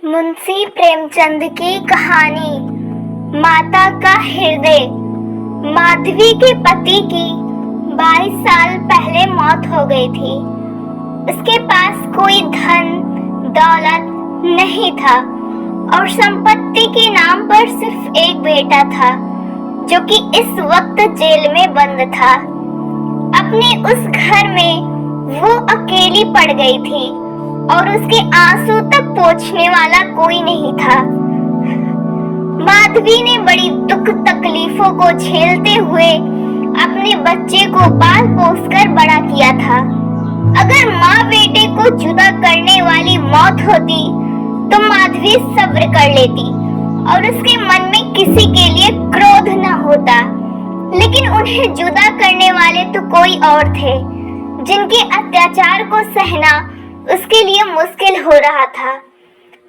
मुंशी प्रेमचंद की कहानी माता का हृदय। माधवी के पति की 22 साल पहले मौत हो गई थी। उसके पास कोई धन दौलत नहीं था और संपत्ति के नाम पर सिर्फ एक बेटा था जो कि इस वक्त जेल में बंद था। अपने उस घर में वो अकेली पड़ गई थी और उसके आंसू तक पोंछने वाला कोई नहीं था। माधवी ने बड़ी दुख तकलीफों को झेलते हुए अपने बच्चे को पाल पोस कर बड़ा किया था। अगर माँ बेटे को जुदा करने वाली मौत होती तो माधवी सब्र कर लेती और उसके मन में किसी के लिए क्रोध न होता, लेकिन उन्हें जुदा करने वाले तो कोई और थे जिनके अत्याचार को सहना उसके लिए मुश्किल हो रहा था।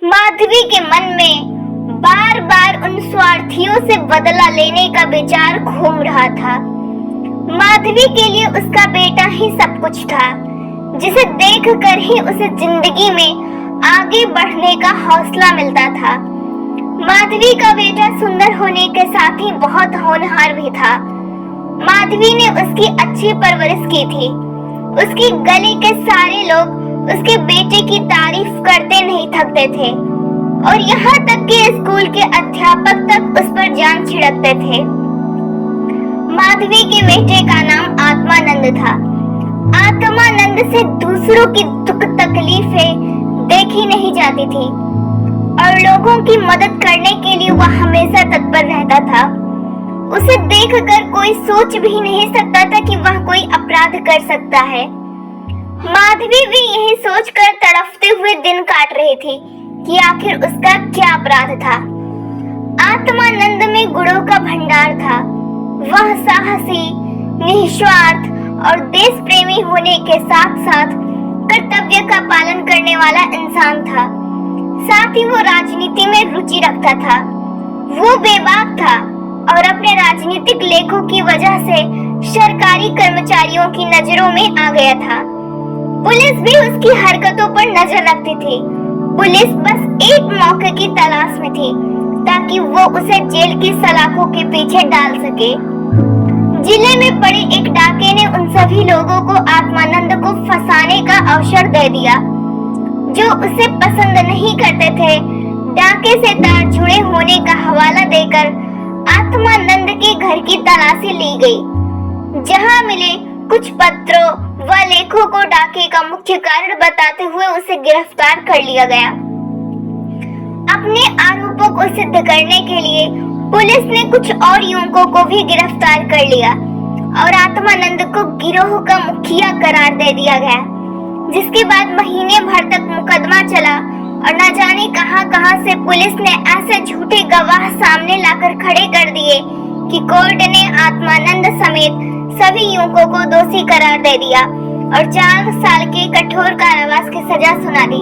माधवी के मन में बार बार उन स्वार्थियों से बदला लेने का विचार घूम रहा था। माधवी के लिए उसका बेटा ही सब कुछ था, जिसे देखकर ही उसे जिंदगी में आगे बढ़ने का हौसला मिलता था। माधवी का बेटा सुंदर होने के साथ ही बहुत होनहार भी था। माधवी ने उसकी अच्छी परवरिश की थी। उसकी गली के सारे लोग उसके बेटे की तारीफ करते नहीं थकते थे और यहाँ तक कि स्कूल के अध्यापक तक उस पर जान छिड़कते थे। माधवी के बेटे का नाम आत्मानंद था। आत्मानंद से दूसरों की दुख तकलीफें देखी नहीं जाती थी और लोगों की मदद करने के लिए वह हमेशा तत्पर रहता था। उसे देखकर कोई सोच भी नहीं सकता था कि वह कोई अपराध कर सकता है। माधवी भी यही सोचकर तड़पते हुए दिन काट रही थी कि आखिर उसका क्या अपराध था। आत्मानंद में गुणों का भंडार था। वह साहसी, निस्वार्थ और देश प्रेमी होने के साथ साथ कर्तव्य का पालन करने वाला इंसान था। साथ ही वो राजनीति में रुचि रखता था। वो बेबाक था और अपने राजनीतिक लेखों की वजह से सरकारी कर्मचारियों की नजरों में आ गया था। पुलिस भी उसकी हरकतों पर नजर रखती थी। पुलिस बस एक मौके की तलाश में थी ताकि वो उसे जेल की सलाखों के पीछे डाल सके। जिले में पड़े एक डाके ने उन सभी लोगों को आत्मानंद को फंसाने का अवसर दे दिया जो उसे पसंद नहीं करते थे। डाके से तार जुड़े होने का हवाला देकर आत्मानंद के घर की तलाशी ली गई, जहां मिले कुछ पत्रों व लेखों को डाके का मुख्य कारण बताते हुए उसे गिरफ्तार कर लिया गया। अपने आरोपों को सिद्ध करने के लिए पुलिस ने कुछ और युवकों को भी गिरफ्तार कर लिया और आत्मानंद को गिरोह का मुखिया करार दे दिया गया, जिसके बाद महीने भर तक मुकदमा चला और न जाने कहां से पुलिस ने ऐसे झूठे गवाह सामने लाकर खड़े कर दिए कि कोर्ट ने आत्मानंद समेत सभी युवकों को दोषी करार दे दिया और 4 साल के कठोर कारावास की सजा सुना दी।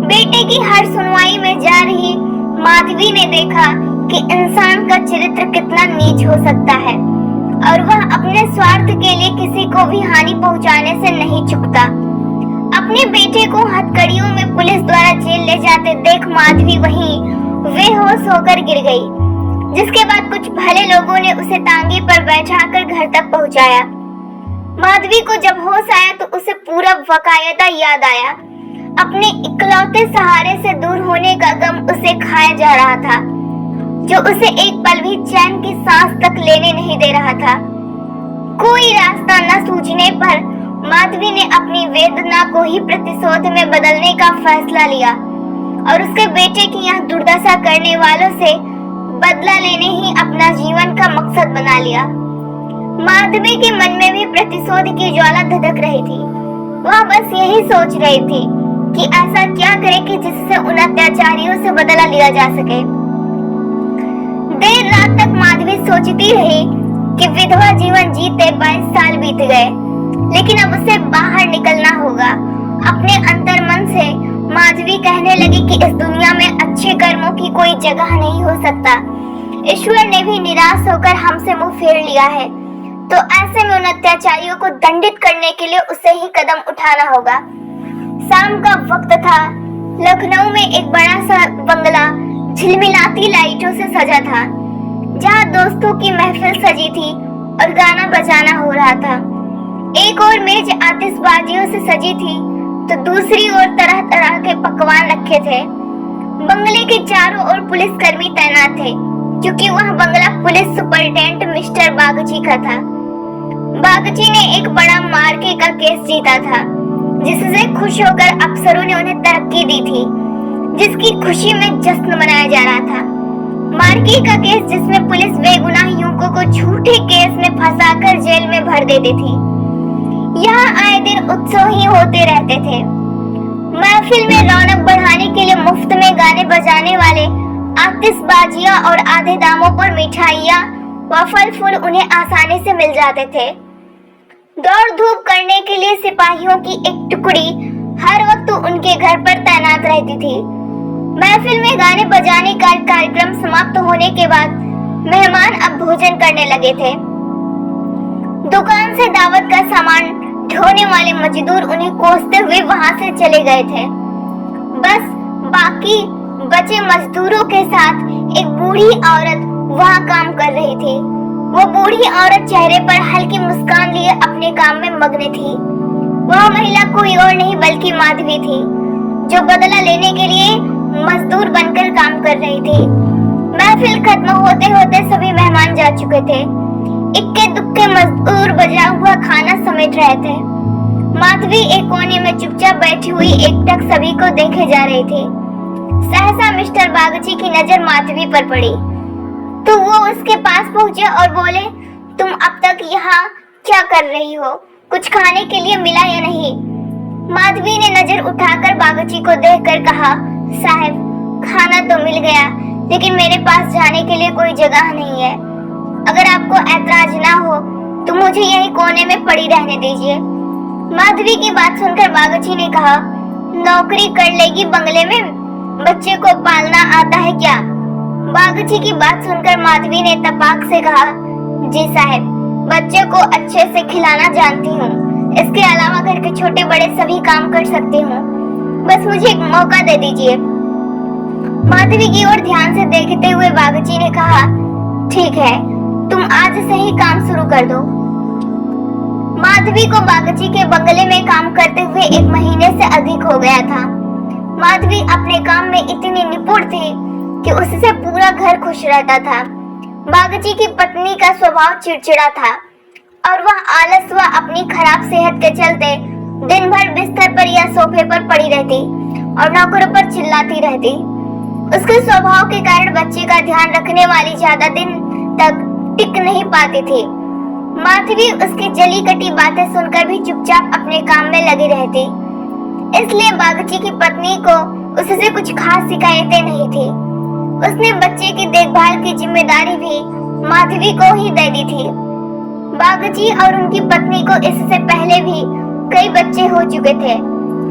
बेटे की हर सुनवाई में जा रही माधवी ने देखा कि इंसान का चरित्र कितना नीच हो सकता है और वह अपने स्वार्थ के लिए किसी को भी हानि पहुंचाने से नहीं चूकता। अपने बेटे को हथकड़ियों में पुलिस द्वारा जेल ले जाते देख माधवी वहीं बेहोश होकर गिर गई, जिसके बाद कुछ भले लोगों ने उसे टांगे पर बैठाकर घर तक पहुंचाया। माधवी को जब होश आया तो उसे पूरा वकायदा याद आया। अपने इकलौते सहारे से दूर होने का गम उसे खाया जा रहा था, जो उसे एक पल भी चैन की सांस तक लेने नहीं दे रहा था। कोई रास्ता न सूझने पर माधवी ने अपनी वेदना को ही प्रतिशोध में बदलने का फैसला लिया और उसके बेटे की यह दुर्दशा करने वालों से बदला लेने ही अपना जीवन का मकसद बना लिया। माधवी के मन में भी प्रतिशोध की ज्वाला धधक रही थी। वह बस यही सोच रही थी कि ऐसा क्या करे कि जिससे उन अत्याचारियों से बदला लिया जा सके। देर रात तक माधवी सोचती रही कि विधवा जीवन जीते 22 साल बीत गए, लेकिन अब उसे बाहर निकलना होगा। अपने अंतर्मन से माधवी कहने लगी कि इस दुनिया में अच्छे कर्मों की कोई जगह नहीं हो सकता। ईश्वर ने भी निराश होकर हमसे मुंह फेर लिया है, तो ऐसे में उन अत्याचारियों को दंडित करने के लिए उसे ही कदम उठाना होगा। शाम का वक्त था। लखनऊ में एक बड़ा सा बंगला झिलमिलाती लाइटों से सजा था, जहाँ दोस्तों की महफिल सजी थी और गाना बजाना हो रहा था। एक और मेज आतिशबाजियों से सजी थी तो दूसरी ओर तरह तरह के पकवान रखे थे। बंगले के चारों ओर पुलिसकर्मी तैनात थे, क्योंकि वह बंगला पुलिस सुपरिटेंडेंट मिस्टर बागची का था। बागची ने एक बड़ा मार्के का केस जीता था, जिससे खुश होकर अफसरों ने उन्हें तरक्की दी थी, जिसकी खुशी में जश्न मनाया जा रहा था। मार्के का केस जिसमें पुलिस बेगुनाह युवकों को झूठे केस में फंसाकर जेल में भर देती थी। यहाँ आए दिन उत्सव ही होते रहते थे। महफिल में रौनक बढ़ाने के लिए मुफ्त में गाने बजाने वाले, आतिशबाजियां और आधे दामों पर मिठाइयाँ व फल फूल उन्हें आसानी से मिल जाते थे। दौड़ धूप करने के लिए सिपाहियों की एक टुकड़ी हर वक्त उनके घर पर तैनात रहती थी। महफिल में गाने बजाने का कार्यक्रम समाप्त होने के बाद मेहमान अब भोजन करने लगे थे। दुकान से दावत का सामान ढोने वाले मजदूर उन्हें कोसते हुए वहां से चले गए थे। बस बाकी बचे मजदूरों के साथ एक बूढ़ी औरत वहां काम कर रही थी। वो बूढ़ी औरत चेहरे पर हल्की मुस्कान लिए अपने काम में मग्न थी। वह महिला कोई और नहीं बल्कि माधवी थी, जो बदला लेने के लिए मजदूर बनकर काम कर रही थी। महफिल खत्म होते होते सभी मेहमान जा चुके थे। इक्के दुक्के मजदूर बजा हुआ खाना समेट रहे थे। माधवी एक कोने में चुपचाप बैठी हुई एकटक सभी को देखे जा रही थी। सहसा मिस्टर बागची की नजर माधवी पर पड़ी तो वो उसके पास पहुंचे और बोले, तुम अब तक यहाँ क्या कर रही हो? कुछ खाने के लिए मिला या नहीं? माधवी ने नजर उठाकर बागची को देखकर कहा, साहब, खाना तो मिल गया, लेकिन मेरे पास जाने के लिए कोई जगह नहीं है। अगर आपको ऐतराज ना हो तो मुझे यही कोने में पड़ी रहने दीजिए। माधवी की बात सुनकर बागची ने कहा, नौकरी कर लेगी बंगले में, बच्चे को पालना आता है क्या? बागची की बात सुनकर माधवी ने तपाक से कहा, जी साहब, बच्चे को अच्छे से खिलाना जानती हूँ। इसके अलावा घर के छोटे बड़े सभी काम कर सकती हूँ। बस मुझे एक मौका दे दीजिए। माधवी की ओर ध्यान से देखते हुए बागची ने कहा, ठीक है, तुम आज से ही काम शुरू कर दो। माधवी को बागची के बंगले में काम करते हुए 1 महीने से अधिक हो गया था। माधवी अपने काम में इतनी निपुण थी कि उससे पूरा घर खुश रहता था। बागची की पत्नी का स्वभाव चिड़चिड़ा था और वह आलस व अपनी खराब सेहत के चलते दिन भर बिस्तर पर या सोफे पर पड़ी रहती और नौकरों पर चिल्लाती रहती। उसके स्वभाव के कारण बच्चे का ध्यान रखने वाली ज्यादा दिन तक टिक नहीं पाती थी। माधवी उसकी जली कटी बातें सुनकर भी चुपचाप अपने काम में लगी रहती, इसलिए बागची की पत्नी को उससे कुछ खास शिकायतें नहीं थी। उसने बच्चे की देखभाल की जिम्मेदारी भी माधवी को ही दे दी थी। बागची और उनकी पत्नी को इससे पहले भी कई बच्चे हो चुके थे,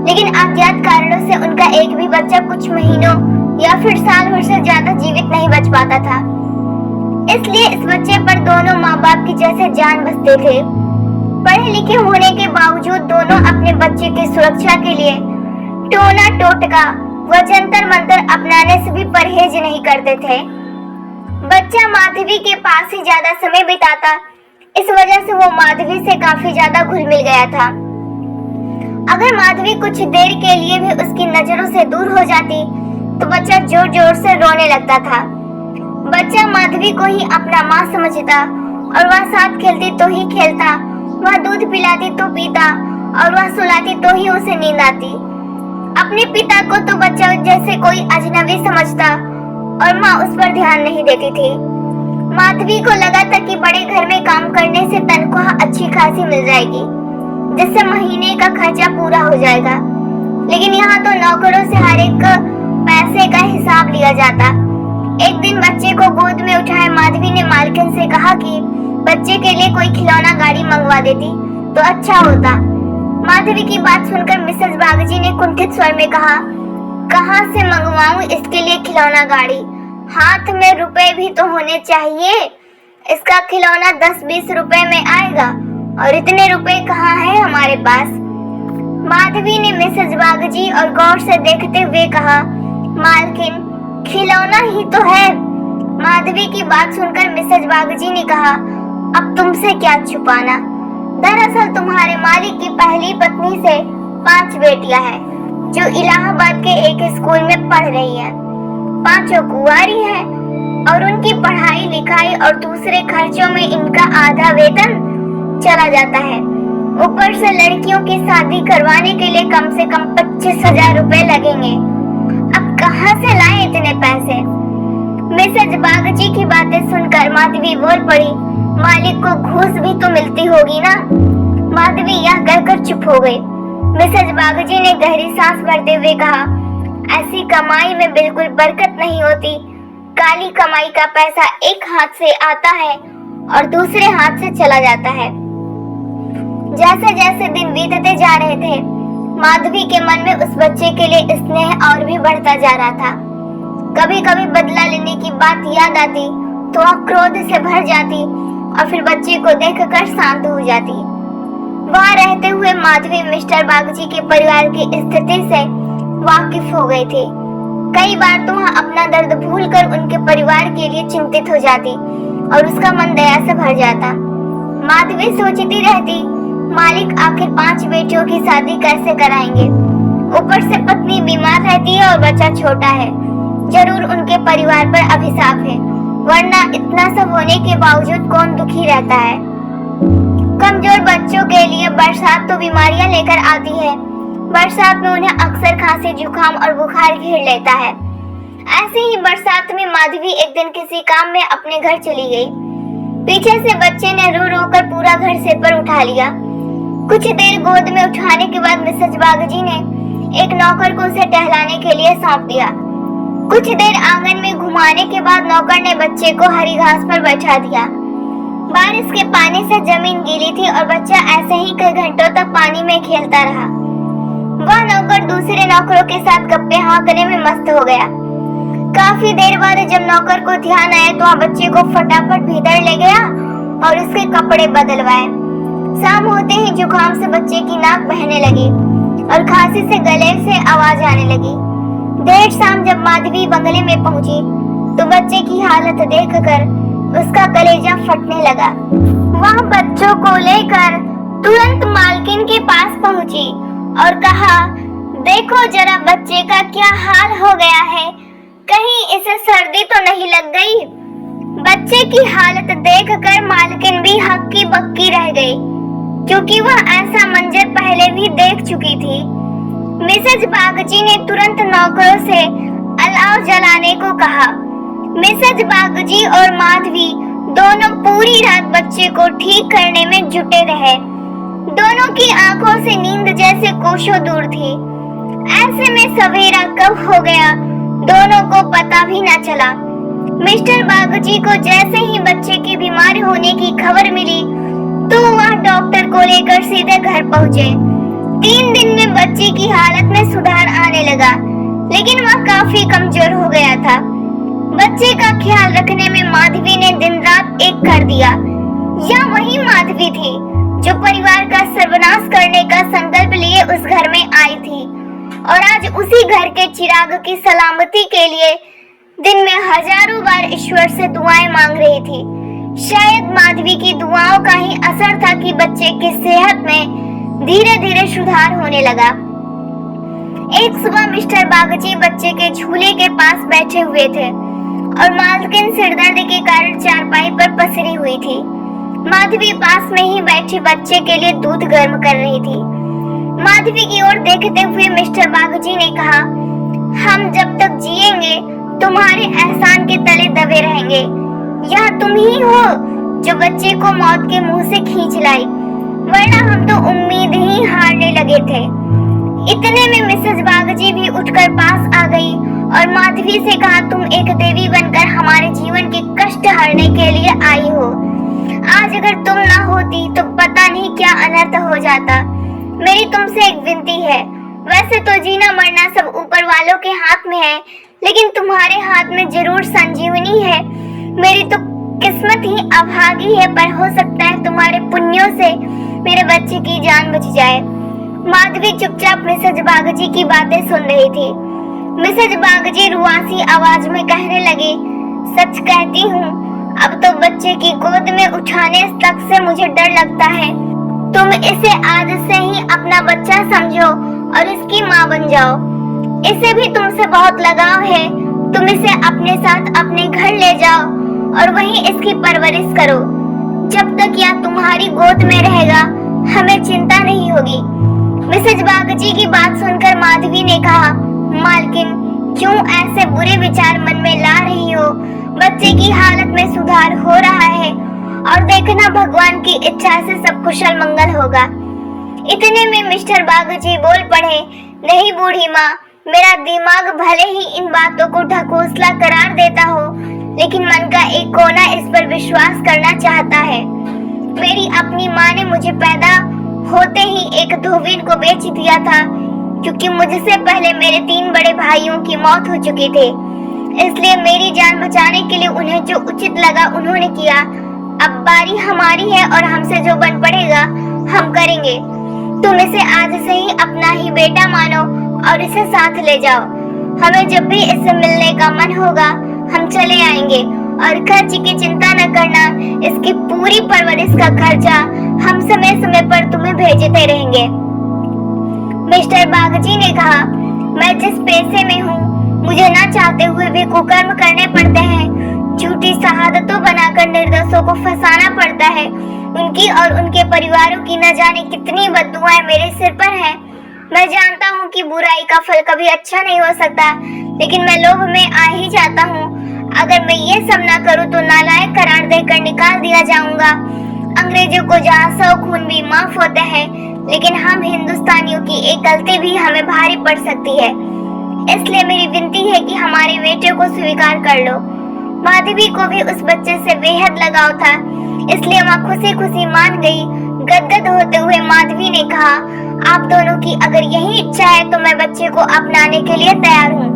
लेकिन अज्ञात कारणों से उनका एक भी बच्चा कुछ महीनों या फिर साल भर से ज्यादा जीवित नहीं बच पाता था। इसलिए इस बच्चे पर दोनों माँ बाप की जैसे जान बसते थे। पढ़े लिखे होने के बावजूद दोनों अपने बच्चे की सुरक्षा के लिए टोना टोटका व जंतर मंतर अपनाने से भी परहेज नहीं करते थे। बच्चा माधवी के पास ही ज्यादा समय बिताता, इस वजह से वो माधवी से काफी ज्यादा घुल मिल गया था। अगर माधवी कुछ देर के लिए भी उसकी नजरों से दूर हो जाती तो बच्चा जोर जोर से रोने लगता था। बच्चा माधवी को ही अपना माँ समझता और वह साथ खेलती तो ही खेलता, वह दूध पिलाती तो पीता और वह सुलाती तो ही उसे नींद आती। अपने पिता को तो बच्चा जैसे कोई अजनबी समझता और माँ उस पर ध्यान नहीं देती थी। माधवी को लगा था कि बड़े घर में काम करने से तनख्वाह अच्छी खासी मिल जाएगी, जिससे महीने का खर्चा पूरा हो जाएगा, लेकिन यहाँ तो नौकरों से हर एक पैसे का हिसाब लिया जाता। एक दिन बच्चे को गोद में उठाए माधवी ने मालकिन से कहा कि बच्चे के लिए कोई खिलौना गाड़ी मंगवा देती तो अच्छा होता। माधवी की बात सुनकर मिसेस बागची ने कुंठित स्वर में कहा, कहाँ से मंगवाऊं इसके लिए खिलौना गाड़ी? हाथ में रुपए भी तो होने चाहिए। इसका खिलौना 10-20 रुपए में आएगा और इतने रुपए कहाँ है हमारे पास। माधवी ने मिसेज बागजी और गौर से देखते हुए कहा, मालकिन, खिलौना ही तो है। माधवी की बात सुनकर मिसेज बागजी ने कहा, अब तुमसे क्या छुपाना। दरअसल तुम्हारे मालिक की पहली पत्नी से 5 बेटियां हैं, जो इलाहाबाद के एक स्कूल में पढ़ रही हैं। 5 कुंवारी हैं और उनकी पढ़ाई लिखाई और दूसरे खर्चों में इनका आधा वेतन चला जाता है। ऊपर से लड़कियों की शादी करवाने के लिए कम से कम 25,000 रुपए लगेंगे। अब कहाँ से लाएं इतने पैसे। मिसेज बागजी की बातें सुनकर माधवी बोल पड़ी, मालिक को घूस भी तो मिलती होगी ना। माधवी यह कहकर चुप हो गई। मिसेज बागजी ने गहरी सांस भरते हुए कहा, ऐसी कमाई में बिल्कुल बरकत नहीं होती। काली कमाई का पैसा एक हाथ से आता है और दूसरे हाथ से चला जाता है। जैसे जैसे दिन बीतते जा रहे थे, माधवी के मन में उस बच्चे के लिए स्नेह और भी बढ़ता जा रहा था। कभी कभी बदला लेने की बात याद आती तो वह क्रोध से भर जाती और फिर बच्चे को देखकर शांत हो जाती। वहां रहते हुए माधवी मिस्टर बागजी के परिवार की स्थिति से वाकिफ हो गई थी। कई बार तो वह अपना दर्द भूलकर उनके परिवार के लिए चिंतित हो जाती और उसका मन दया से भर जाता। माधवी सोचती रहती, मालिक आखिर 5 बेटियों की शादी कैसे कराएंगे। ऊपर से पत्नी बीमार रहती है और बच्चा छोटा है। जरूर उनके परिवार पर अभिशाप है, वरना इतना सब होने के बावजूद कौन दुखी रहता है। कमजोर बच्चों के लिए बरसात तो बीमारियां लेकर आती है। बरसात में उन्हें अक्सर खांसी, जुकाम और बुखार घेर लेता है। ऐसे ही बरसात में माधवी एक दिन किसी काम में अपने घर चली गई। पीछे से बच्चे ने रो रो कर पूरा घर सिर पर उठा लिया। कुछ देर गोद में उठाने के बाद मिसेज बागजी ने एक नौकर को उसे टहलाने के लिए सौंप दिया। कुछ देर आंगन में घुमाने के बाद नौकर ने बच्चे को हरी घास पर बैठा दिया। बारिश के पानी से जमीन गीली थी और बच्चा ऐसे ही कई घंटों तक पानी में खेलता रहा। वह नौकर दूसरे नौकरों के साथ गप्पे हाँकने में मस्त हो गया। काफी देर बाद जब नौकर को ध्यान आया तो वह बच्चे को फटाफट भीतर ले गया और उसके कपड़े बदलवाए। शाम होते ही जुकाम से बच्चे की नाक बहने लगी और खांसी से गले से आवाज आने लगी। देर शाम जब माधवी बंगले में पहुंची तो बच्चे की हालत देखकर उसका कलेजा फटने लगा। वह बच्चों को लेकर तुरंत मालकिन के पास पहुंची और कहा, देखो जरा बच्चे का क्या हाल हो गया है, कहीं इसे सर्दी तो नहीं लग गई। बच्चे की हालत देखकर मालकिन भी हक्की बक्की रह गई, क्योंकि वह ऐसा मंजर पहले भी देख चुकी थी। मिसेज बागजी ने तुरंत नौकरों से अलाव जलाने को कहा। मिसेज बागजी और माधवी दोनों पूरी रात बच्चे को ठीक करने में जुटे रहे। दोनों की आंखों से नींद जैसे कोसों दूर थी। ऐसे में सवेरा कब हो गया दोनों को पता भी न चला। मिस्टर बागजी को जैसे ही बच्चे की बीमार होने की खबर मिली तो वह डॉक्टर को लेकर सीधे घर पहुंचे। 3 दिन में बच्चे की हालत में सुधार आने लगा, लेकिन वह काफी कमजोर हो गया था। बच्चे का ख्याल रखने में माधवी ने दिन रात एक कर दिया। यह वही माधवी थी जो परिवार का सर्वनाश करने का संकल्प लिए उस घर में आई थी और आज उसी घर के चिराग की सलामती के लिए दिन में हजारों बार ईश्वर से दुआएं मांग रही थी। शायद माधवी की दुआओं का ही असर था कि बच्चे की सेहत में धीरे धीरे सुधार होने लगा। एक सुबह मिस्टर बागजी बच्चे के झूले के पास बैठे हुए थे और मालकिन सिरदर्द के कारण चारपाई पर पसरी हुई थी। माधवी पास में ही बैठी बच्चे के लिए दूध गर्म कर रही थी। माधवी की ओर देखते हुए मिस्टर बागजी ने कहा, हम जब तक जिएंगे तुम्हारे एहसान के तले दबे रहेंगे। यह तुम ही हो जो बच्चे को मौत के मुंह से खींच लाई, वरना हम तो उम्मीद ही हारने लगे थे। इतने में मिसेज बागजी भी उठकर पास आ गई और माधवी से कहा, तुम एक देवी बनकर हमारे जीवन के कष्ट हरने के लिए आई हो। आज अगर तुम ना होती तो पता नहीं क्या अनर्थ हो जाता। मेरी तुमसे एक विनती है, वैसे तो जीना मरना सब ऊपर वालों के हाथ में है, लेकिन तुम्हारे हाथ में जरूर संजीवनी है। मेरी तो किस्मत ही अभागी है, पर हो सकता है तुम्हारे पुण्यों से मेरे बच्चे की जान बच जाए। माधवी चुपचाप मिसेज बागची की बातें सुन रही थी। मिसेज बागची रुआसी आवाज में कहने लगी, सच कहती हूँ, अब तो बच्चे की गोद में उठाने तक से मुझे डर लगता है। तुम इसे आज से ही अपना बच्चा समझो और इसकी माँ बन जाओ। इसे भी तुमसे बहुत लगाव है। तुम इसे अपने साथ अपने घर ले जाओ और वहीं इसकी परवरिश करो। जब तक यह तुम्हारी गोद में रहेगा, हमें चिंता नहीं होगी। मिसेज बागची की बात सुनकर माधवी ने कहा, मालकिन, क्यों ऐसे बुरे विचार मन में ला रही हो? बच्चे की हालत में सुधार हो रहा है और देखना भगवान की इच्छा से सब कुशल मंगल होगा। इतने में मिस्टर बागची बोल पड़े, नहीं बूढ़ी माँ, मेरा दिमाग भले ही इन बातों को ढकोसला करार देता हो, लेकिन मन का एक कोना इस पर विश्वास करना चाहता है। मेरी अपनी माँ ने मुझे पैदा होते ही एक धोबिन को बेच दिया था, क्योंकि मुझसे पहले मेरे 3 बड़े भाइयों की मौत हो चुकी थी। इसलिए मेरी जान बचाने के लिए उन्हें जो उचित लगा उन्होंने किया। अब बारी हमारी है और हमसे जो बन पड़ेगा हम करेंगे। तुम इसे आज से ही अपना ही बेटा मानो और इसे साथ ले जाओ। हमें जब भी इससे मिलने का मन होगा हम चले आएंगे और खर्च की चिंता न करना। इसकी पूरी परवरिश का खर्चा हम समय समय पर तुम्हें भेजते रहेंगे। मिस्टर बागची ने कहा, मैं जिस पेशे में हूँ, मुझे न चाहते हुए भी कुकर्म करने पड़ते हैं। झूठी शहादतों बनाकर निर्दोषों को फंसाना पड़ता है। उनकी और उनके परिवारों की न जाने कितनी बद्दुआएं मेरे सिर पर हैं। मैं जानता हूँ कि बुराई का फल कभी अच्छा नहीं हो सकता, लेकिन मैं लोभ में आ ही जाता हूँ। अगर मैं ये सब न करूँ तो नालायक करार देकर निकाल दिया जाऊंगा। अंग्रेजों को जहाँ 100 खून भी माफ होते हैं, लेकिन हम हिंदुस्तानियों की एक गलती भी हमें भारी पड़ सकती है। इसलिए मेरी विनती है कि हमारे बेटे को स्वीकार कर लो। माधवी को भी उस बच्चे से बेहद लगाव था, इसलिए वह खुशी खुशी मान गई। गदगद होते हुए माधवी ने कहा, आप दोनों की अगर यही इच्छा है तो मैं बच्चे को अपनाने के लिए तैयार हूँ।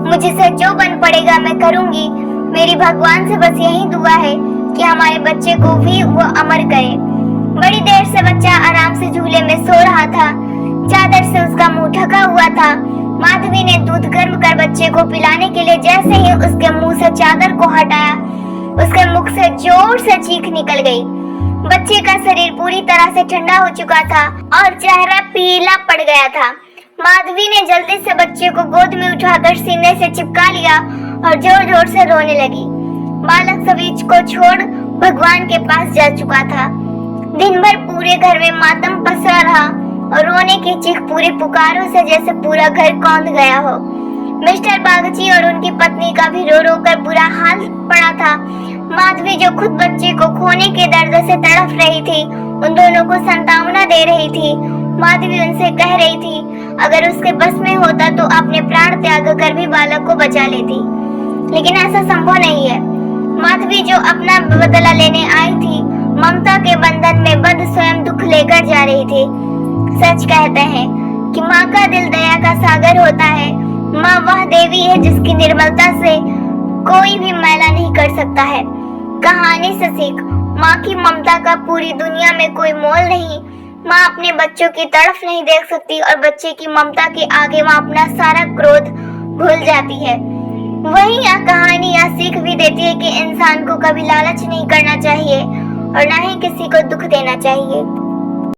मुझसे जो बन पड़ेगा मैं करूँगी। मेरी भगवान से बस यही दुआ है कि हमारे बच्चे को भी वो अमर करे। बड़ी देर से बच्चा आराम से झूले में सो रहा था। चादर से उसका मुंह ढका हुआ था। माधवी ने दूध गर्म कर बच्चे को पिलाने के लिए जैसे ही उसके मुंह से चादर को हटाया, उसके मुख से जोर से चीख निकल गई। बच्चे का शरीर पूरी तरह से ठंडा हो चुका था और चेहरा पीला पड़ गया था। माधवी ने जल्दी से बच्चे को गोद में उठाकर सीने से चिपका लिया और जोर जोर से रोने लगी। बालक सभी को छोड़ भगवान के पास जा चुका था। दिन भर पूरे घर में मातम पसरा रहा और रोने की चीख पूरी पुकारों से जैसे पूरा घर कौंध गया हो। मिस्टर बागची और उनकी पत्नी का भी रो रो कर बुरा हाल पड़ा था। माधवी जो खुद बच्चे को खोने के दर्द से तड़प रही थी, उन दोनों को सांत्वना दे रही थी। माधवी उनसे कह रही थी, अगर उसके बस में होता तो अपने प्राण त्याग कर भी बालक को बचा लेती, लेकिन ऐसा संभव नहीं है। माधवी जो अपना बदला लेने आई थी, ममता के बंधन में बंद स्वयं दुख लेकर जा रही थी। सच कहते हैं कि माँ का दिल दया का सागर होता है। माँ वह देवी है जिसकी निर्मलता से कोई भी मैला नहीं कर सकता है। कहानी से सीख, माँ की ममता का पूरी दुनिया में कोई मोल नहीं। माँ अपने बच्चों की तड़फ नहीं देख सकती और बच्चे की ममता के आगे माँ अपना सारा क्रोध भूल जाती है। वहीं यह कहानी यह सीख भी देती है कि इंसान को कभी लालच नहीं करना चाहिए और ना ही किसी को दुख देना चाहिए।